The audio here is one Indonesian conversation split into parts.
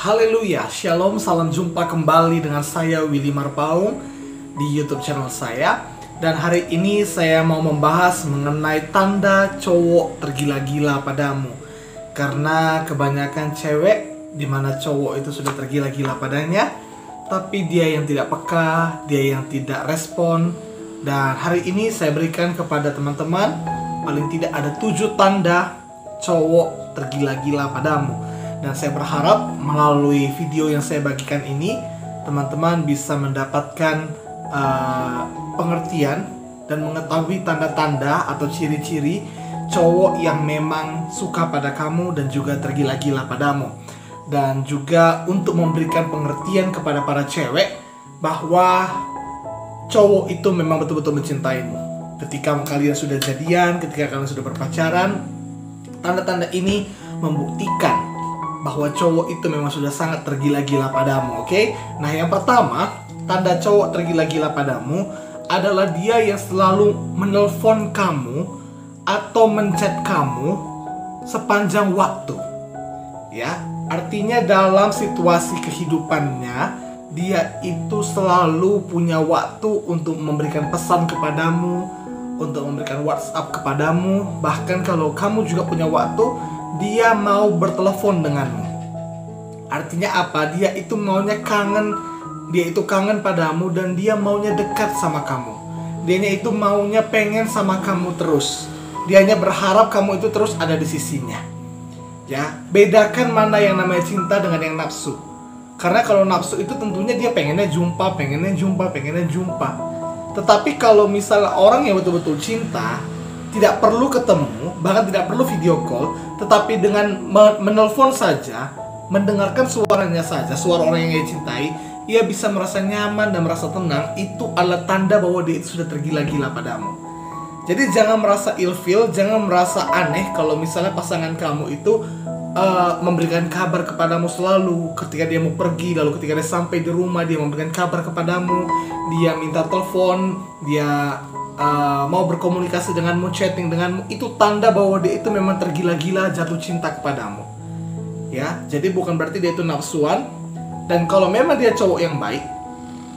Haleluya, Shalom, salam jumpa kembali dengan saya Willy Marpaung di YouTube channel saya. Dan hari ini saya mau membahas mengenai tanda cowok tergila-gila padamu. Karena kebanyakan cewek dimana cowok itu sudah tergila-gila padanya, tapi dia yang tidak peka, dia yang tidak respon. Dan hari ini saya berikan kepada teman-teman paling tidak ada 7 tanda cowok tergila-gila padamu. Dan saya berharap melalui video yang saya bagikan ini, teman-teman bisa mendapatkan pengertian dan mengetahui tanda-tanda atau ciri-ciri cowok yang memang suka pada kamu dan juga tergila-gila padamu. Dan juga untuk memberikan pengertian kepada para cewek bahwa cowok itu memang betul-betul mencintaimu. Ketika kalian sudah jadian, ketika kalian sudah berpacaran, tanda-tanda ini membuktikan bahwa cowok itu memang sudah sangat tergila-gila padamu, oke? Nah, yang pertama, tanda cowok tergila-gila padamu adalah dia yang selalu menelpon kamu atau menchat kamu sepanjang waktu. Ya, artinya dalam situasi kehidupannya, dia itu selalu punya waktu untuk memberikan pesan kepadamu, untuk memberikan WhatsApp kepadamu. Bahkan kalau kamu juga punya waktu, dia mau bertelepon denganmu. Artinya apa? Dia itu maunya kangen. Dia itu kangen padamu dan dia maunya dekat sama kamu. Dianya itu maunya pengen sama kamu terus. Dianya berharap kamu itu terus ada di sisinya. Ya, bedakan mana yang namanya cinta dengan yang nafsu. Karena kalau nafsu itu tentunya dia pengennya jumpa. Tetapi kalau misalnya orang yang betul-betul cinta, tidak perlu ketemu, bahkan tidak perlu video call, tetapi dengan menelpon saja, mendengarkan suaranya saja, suara orang yang ia cintai, ia bisa merasa nyaman dan merasa tenang. Itu adalah tanda bahwa dia itu sudah tergila-gila padamu. Jadi jangan merasa ilfeel, jangan merasa aneh kalau misalnya pasangan kamu itu memberikan kabar kepadamu selalu ketika dia mau pergi, lalu ketika dia sampai di rumah dia memberikan kabar kepadamu, dia minta telepon, dia mau berkomunikasi denganmu, chatting denganmu. Itu tanda bahwa dia itu memang tergila-gila jatuh cinta kepadamu. Ya, jadi bukan berarti dia itu nafsuan. Dan kalau memang dia cowok yang baik,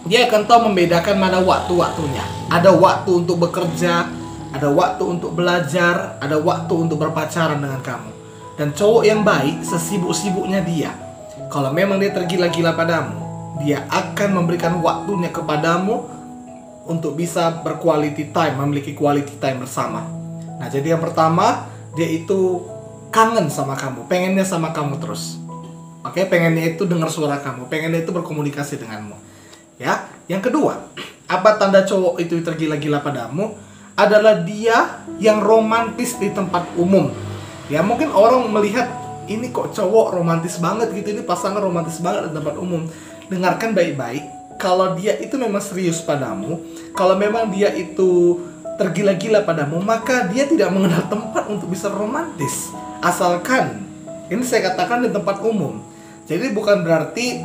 dia akan tahu membedakan mana waktu-waktunya. Ada waktu untuk bekerja, ada waktu untuk belajar, ada waktu untuk berpacaran dengan kamu. Dan cowok yang baik, sesibuk-sibuknya dia, kalau memang dia tergila-gila padamu, dia akan memberikan waktunya kepadamu untuk bisa berquality time, memiliki quality time bersama. Nah, jadi yang pertama, dia itu kangen sama kamu, pengennya sama kamu terus. Oke, pengennya itu dengar suara kamu, pengennya itu berkomunikasi denganmu. Ya, yang kedua, apa tanda cowok itu tergila-gila padamu? Adalah dia yang romantis di tempat umum. Ya, mungkin orang melihat ini kok cowok romantis banget gitu, ini pasangan romantis banget di tempat umum. Dengarkan baik-baik. Kalau dia itu memang serius padamu, kalau memang dia itu tergila-gila padamu, maka dia tidak mengenal tempat untuk bisa romantis. Asalkan, ini saya katakan di tempat umum. Jadi bukan berarti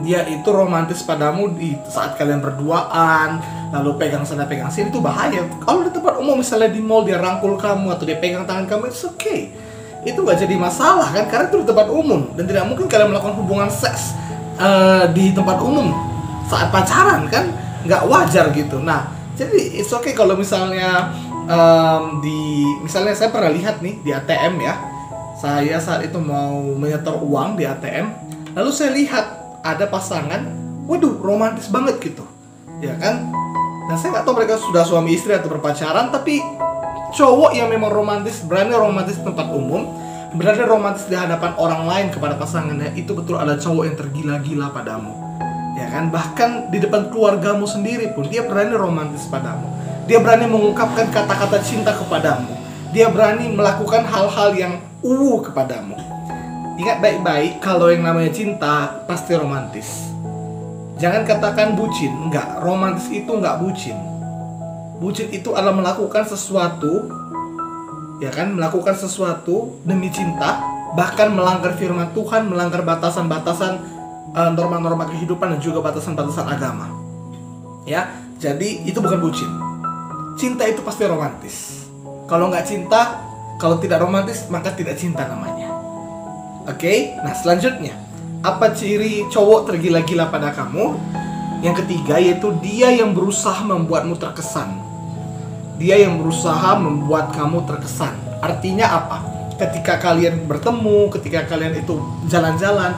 dia itu romantis padamu di saat kalian berduaan, lalu pegang sana pegang sini, itu bahaya. Kalau di tempat umum, misalnya di mall, dia rangkul kamu atau dia pegang tangan kamu, it's okay. Itu gak jadi masalah kan, karena itu di tempat umum. Dan tidak mungkin kalian melakukan hubungan seks di tempat umum saat pacaran kan, nggak wajar gitu. Nah, jadi it's okay kalau misalnya misalnya saya pernah lihat nih di ATM ya, saya saat itu mau menyetor uang di ATM, lalu saya lihat ada pasangan, waduh romantis banget gitu, ya kan? Nah, saya nggak tahu mereka sudah suami istri atau berpacaran, tapi cowok yang memang romantis, berani romantis di tempat umum, berani romantis di hadapan orang lain kepada pasangannya, itu betul ada cowok yang tergila-gila padamu. Ya kan, bahkan di depan keluargamu sendiri pun dia berani romantis padamu. Dia berani mengungkapkan kata-kata cinta kepadamu. Dia berani melakukan hal-hal yang kepadamu. Ingat baik-baik, kalau yang namanya cinta pasti romantis. Jangan katakan bucin, enggak. Romantis itu enggak bucin. Bucin itu adalah melakukan sesuatu, ya kan, melakukan sesuatu demi cinta, bahkan melanggar firman Tuhan, melanggar batasan-batasan norma-norma kehidupan dan juga batasan-batasan agama. Ya, Jadi itu bukan bucin. Cinta itu pasti romantis. Kalau nggak cinta, kalau tidak romantis, maka tidak cinta namanya. Oke, nah selanjutnya, apa ciri cowok tergila-gila pada kamu? Yang ketiga yaitu dia yang berusaha membuatmu terkesan. Dia yang berusaha membuat kamu terkesan. Artinya apa? Ketika kalian bertemu, ketika kalian itu jalan-jalan,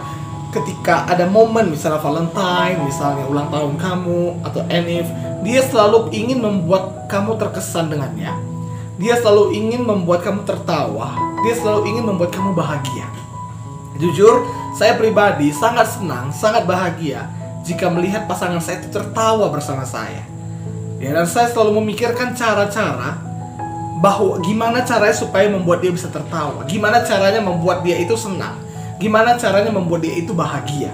ketika ada momen misalnya Valentine, misalnya ulang tahun kamu atau Enif, dia selalu ingin membuat kamu terkesan dengannya. Dia selalu ingin membuat kamu tertawa. Dia selalu ingin membuat kamu bahagia. Jujur, saya pribadi sangat senang, sangat bahagia jika melihat pasangan saya itu tertawa bersama saya. Ya, dan saya selalu memikirkan cara-cara bahwa gimana caranya supaya membuat dia bisa tertawa, gimana caranya membuat dia itu senang, gimana caranya membuat dia itu bahagia.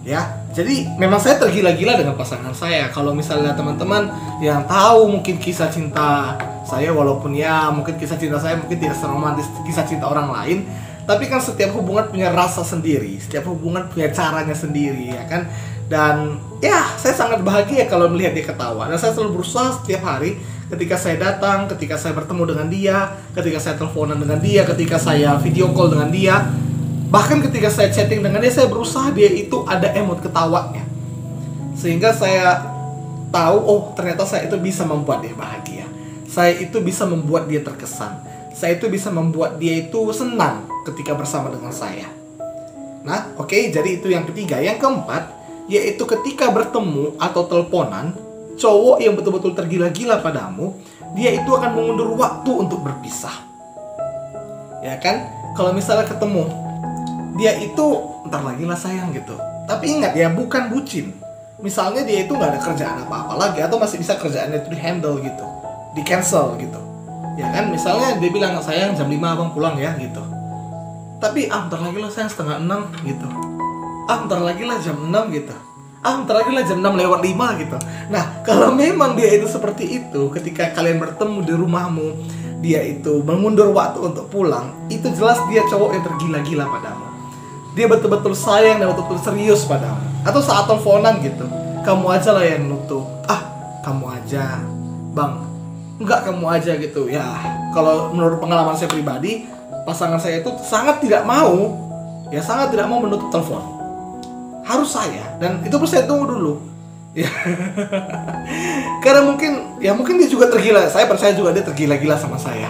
Ya, jadi memang saya tergila-gila dengan pasangan saya. Kalau misalnya teman-teman yang tahu mungkin kisah cinta saya, walaupun ya mungkin kisah cinta saya mungkin tidak seromantis kisah cinta orang lain, tapi kan setiap hubungan punya rasa sendiri, setiap hubungan punya caranya sendiri, ya kan. Dan ya saya sangat bahagia kalau melihat dia ketawa. Dan saya selalu berusaha setiap hari, ketika saya datang, ketika saya bertemu dengan dia, ketika saya teleponan dengan dia, ketika saya video call dengan dia, bahkan ketika saya chatting dengan dia, saya berusaha dia itu ada emot ketawanya. Sehingga saya tahu, oh ternyata saya itu bisa membuat dia bahagia. Saya itu bisa membuat dia terkesan. Saya itu bisa membuat dia itu senang ketika bersama dengan saya. Nah, oke, jadi itu yang ketiga. Yang keempat, yaitu ketika bertemu atau teleponan, cowok yang betul-betul tergila-gila padamu, dia itu akan mengundur waktu untuk berpisah. Ya kan? Kalau misalnya ketemu, dia itu ntar lagi lah sayang gitu. Tapi ingat ya, bukan bucin. Misalnya dia itu nggak ada kerjaan apa-apa lagi, atau masih bisa kerjaannya itu di handle gitu, di cancel gitu. Ya kan, misalnya dia bilang sayang jam 5 abang pulang ya gitu. Tapi ntar lagi lah sayang setengah 6 gitu. Ntar lagi lah jam 6 gitu. Ntar lagi lah jam 6 lewat 5 gitu. Nah, kalau memang dia itu seperti itu, ketika kalian bertemu di rumahmu, dia itu mengundur waktu untuk pulang, itu jelas dia cowok yang tergila-gila padamu. Dia betul-betul sayang dan betul-betul serius padamu. Atau saat teleponan gitu, kamu aja lah yang nutup. Kamu aja, bang. Enggak, kamu aja gitu. Ya, kalau menurut pengalaman saya pribadi, pasangan saya itu sangat tidak mau menutup telepon. Harus saya, dan itu pun saya tunggu dulu. Ya. Karena mungkin dia juga tergila. Saya percaya juga dia tergila-gila sama saya.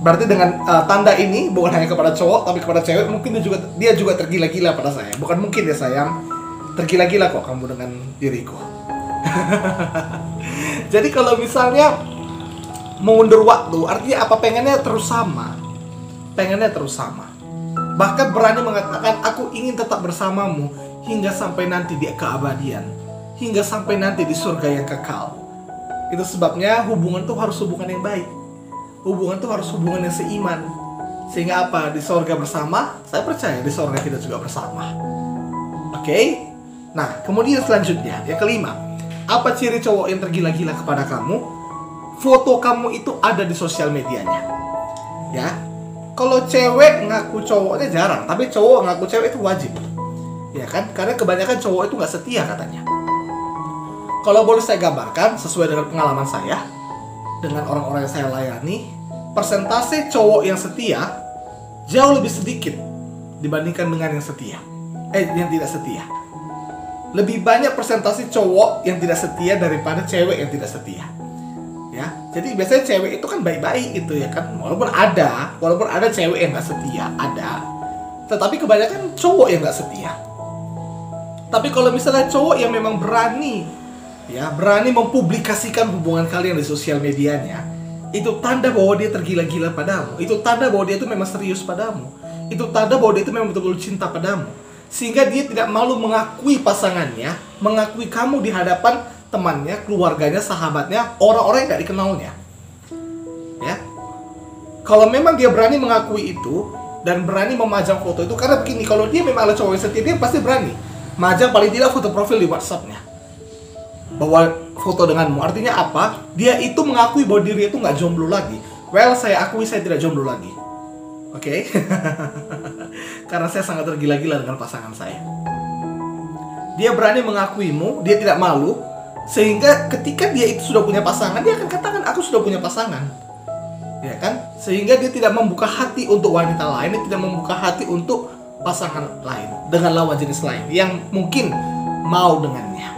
Berarti dengan tanda ini bukan hanya kepada cowok tapi kepada cewek, mungkin dia juga tergila-gila pada saya. Bukan mungkin ya sayang, tergila-gila kok kamu dengan diriku. Jadi kalau misalnya mengundur waktu, artinya apa? Pengennya terus sama. Bahkan berani mengatakan aku ingin tetap bersamamu hingga sampai nanti di keabadian, hingga sampai nanti di surga yang kekal. Itu sebabnya hubungan tuh harus hubungan yang baik. Hubungan tuh harus hubungan yang seiman. Sehingga apa? Di surga bersama, saya percaya di surga kita juga bersama. Oke? Nah, kemudian selanjutnya, yang kelima, apa ciri cowok yang tergila-gila kepada kamu? Foto kamu itu ada di sosial medianya. Ya. Kalau cewek ngaku cowoknya jarang, tapi cowok ngaku cewek itu wajib. Ya kan? Karena kebanyakan cowok itu nggak setia katanya. Kalau boleh saya gambarkan sesuai dengan pengalaman saya, dengan orang-orang yang saya layani, persentase cowok yang setia jauh lebih sedikit dibandingkan dengan yang tidak setia. Lebih banyak persentase cowok yang tidak setia daripada cewek yang tidak setia. Ya, jadi biasanya cewek itu kan baik-baik gitu ya kan, walaupun ada cewek yang nggak setia, ada, tetapi kebanyakan cowok yang nggak setia. Tapi kalau misalnya cowok yang memang berani mempublikasikan hubungan kalian di sosial medianya, itu tanda bahwa dia tergila-gila padamu, itu tanda bahwa dia itu memang serius padamu, itu tanda bahwa dia itu memang betul-betul cinta padamu, sehingga dia tidak malu mengakui pasangannya, mengakui kamu di hadapan temannya, keluarganya, sahabatnya, orang-orang yang gak dikenalnya. Ya, kalau memang dia berani mengakui itu dan berani memajang foto itu, karena begini, kalau dia memang adalah cowok yang setia, dia pasti berani majang paling tidak foto profil di WhatsApp-nya bahwa foto denganmu. Artinya apa? Dia itu mengakui bahwa diri itu nggak jomblo lagi. Well, saya akui saya tidak jomblo lagi. Oke? Karena saya sangat tergila-gila dengan pasangan saya. Dia berani mengakuimu, dia tidak malu. Sehingga ketika dia itu sudah punya pasangan, dia akan katakan aku sudah punya pasangan. Ya kan? Sehingga dia tidak membuka hati untuk wanita lain, dia tidak membuka hati untuk pasangan lain dengan lawan jenis lain yang mungkin mau dengannya.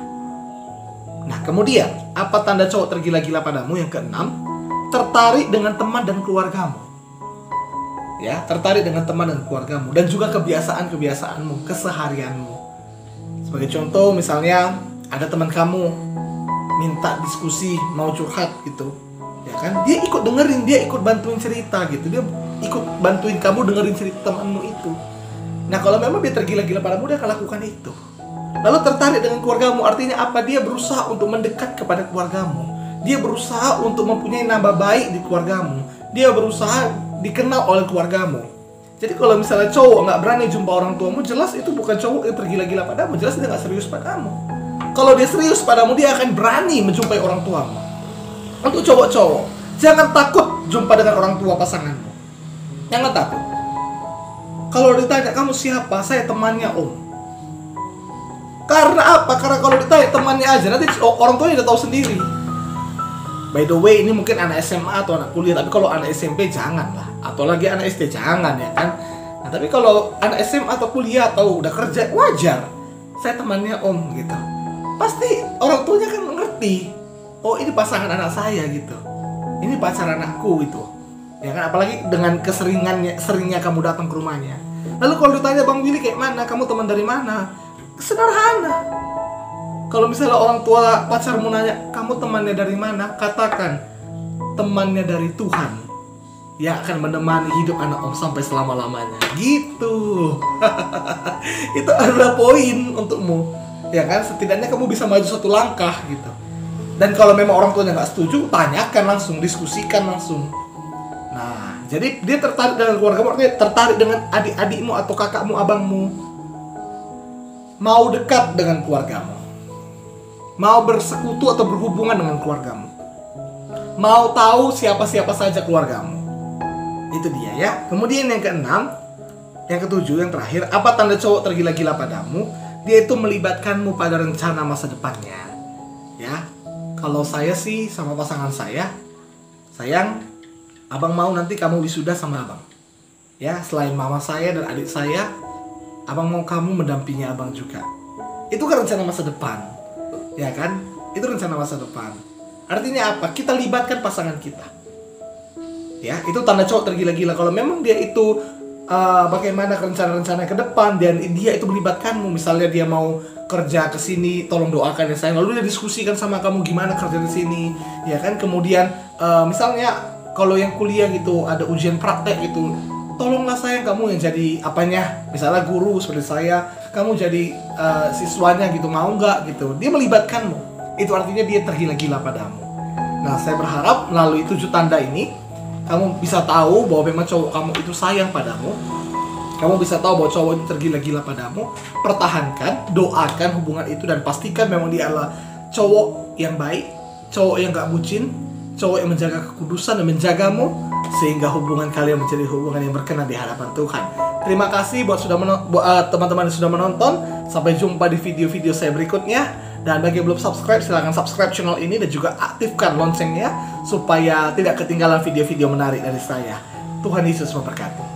Nah, kemudian apa tanda cowok tergila-gila padamu? Yang keenam, tertarik dengan teman dan keluargamu. Ya, tertarik dengan teman dan keluargamu dan juga kebiasaan-kebiasaanmu, keseharianmu. Sebagai contoh, misalnya ada teman kamu minta diskusi, mau curhat gitu. Ya kan? Dia ikut dengerin, dia ikut bantuin cerita gitu. Dia ikut bantuin kamu dengerin cerita temanmu itu. Nah, kalau memang dia tergila-gila padamu, dia akan lakukan itu. Lalu tertarik dengan keluargamu, artinya apa? Dia berusaha untuk mendekat kepada keluargamu. Dia berusaha untuk mempunyai nama baik di keluargamu. Dia berusaha dikenal oleh keluargamu. Jadi kalau misalnya cowok nggak berani jumpa orang tuamu, jelas itu bukan cowok yang tergila-gila padamu. Jelas dia nggak serius padamu. Kalau dia serius padamu, dia akan berani menjumpai orang tuamu. Untuk cowok-cowok, jangan takut jumpa dengan orang tua pasanganmu. Jangan takut. Kalau ditanya kamu siapa, saya temannya om. Karena apa? Karena kalau ditanya temannya aja, nanti orang tuanya udah tahu sendiri. By the way, ini mungkin anak SMA atau anak kuliah, tapi kalau anak SMP jangan lah. Atau lagi anak SD jangan ya kan. Nah, tapi kalau anak SMA atau kuliah atau udah kerja, wajar. Saya temannya om gitu. Pasti orang tuanya kan mengerti. Oh, ini pasangan anak saya gitu. Ini pacar anakku gitu. Ya kan, apalagi dengan seringnya kamu datang ke rumahnya. Lalu kalau ditanya Bang Willy kayak mana, kamu teman dari mana? Sederhana. Kalau misalnya orang tua pacarmu nanya, kamu temannya dari mana? Katakan, temannya dari Tuhan yang akan menemani hidup anak om sampai selama-lamanya. Gitu. Itu adalah poin untukmu. Ya kan, setidaknya kamu bisa maju satu langkah gitu. Dan kalau memang orang tuanya nggak setuju, tanyakan langsung, diskusikan langsung. Nah, jadi dia tertarik dengan keluargamu, artinya tertarik dengan adik-adikmu atau kakakmu, abangmu. Mau dekat dengan keluargamu. Mau bersekutu atau berhubungan dengan keluargamu. Mau tahu siapa-siapa saja keluargamu. Itu dia ya. Kemudian yang keenam, yang ketujuh, yang terakhir, apa tanda cowok tergila-gila padamu? Dia itu melibatkanmu pada rencana masa depannya. Ya. Kalau saya sih sama pasangan saya, sayang, abang mau nanti kamu wisuda sama abang. Ya, selain mama saya dan adik saya, abang mau kamu mendampingi abang juga. Itu kan rencana masa depan. Ya kan? Itu rencana masa depan. Artinya apa? Kita libatkan pasangan kita. Ya, itu tanda cowok tergila-gila. Kalau memang dia itu bagaimana rencana-rencana ke depan dan dia itu melibatkanmu. Misalnya dia mau kerja ke sini, tolong doakan ya sayang. Lalu dia diskusikan sama kamu gimana kerja di sini, ya kan? Kemudian misalnya kalau yang kuliah gitu ada ujian praktek gitu, tolonglah sayang kamu yang jadi apanya, misalnya guru seperti saya, kamu jadi siswanya gitu, mau nggak gitu? Dia melibatkanmu. Itu artinya dia tergila-gila padamu. Nah, saya berharap melalui 7 tanda ini kamu bisa tahu bahwa memang cowok kamu itu sayang padamu. Kamu bisa tahu bahwa cowok itu tergila-gila padamu. Pertahankan, doakan hubungan itu dan pastikan memang dia adalah cowok yang baik, cowok yang gak bucin, cowok yang menjaga kekudusan dan menjagamu sehingga hubungan kalian menjadi hubungan yang berkenan di hadapan Tuhan. Terima kasih buat teman-teman yang sudah menonton. Sampai jumpa di video-video saya berikutnya. Dan bagi yang belum subscribe, silahkan subscribe channel ini dan juga aktifkan loncengnya supaya tidak ketinggalan video-video menarik dari saya. Tuhan Yesus memberkati.